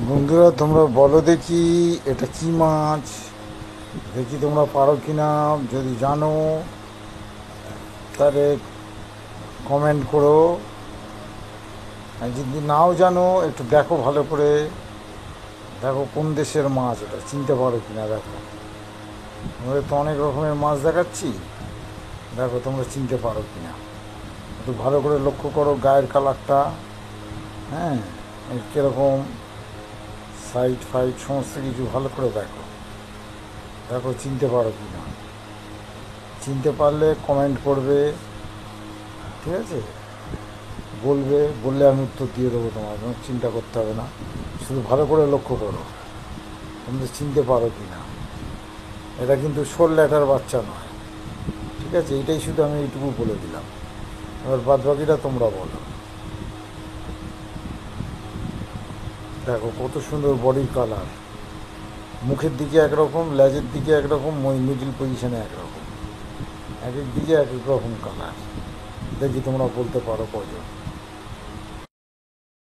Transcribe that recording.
বন্ধুরা তোমরা বলো দেখি এটা কি মাছ, দেখি তোমরা পারো কি না। যদি জানো তাহলে কমেন্ট করো, আর যদি নাও জানো একটু দেখো ভালো করে, দেখো কোন দেশের মাছ, এটা চিনতে পারো কি না দেখো। তোমাদের তো অনেক রকমের মাছ দেখাচ্ছি, দেখো তোমরা চিনতে পারো কি না। একটু ভালো করে লক্ষ্য করো গায়ের কালারটা, হ্যাঁ, এর কীরকম সাইড ফাইড সমস্ত কিছু ভালো করে দেখো, দেখো চিনতে পারো কি না। চিনতে পারলে কমেন্ট করবে, ঠিক আছে, বললে আমি উত্তর দিয়ে দেবো, তোমার কোনো চিন্তা করতে হবে না। শুধু ভালো করে লক্ষ্য করো তুমি চিনতে পারো কি না। এটা কিন্তু শোল ল্যাটার বাচ্চা নয়, ঠিক আছে, এটাই শুধু আমি এইটুকু বলে দিলাম। এবার বাদ বাকিটা তোমরা বলো। দেখো কত সুন্দর বডির কালার, মুখের দিকে একরকম, লেজের দিকে একরকম, মিডিল পজিশনে একরকম, এক এক দিকে এক এক রকম কালার। দেখি তোমরা বলতে পারো কজন।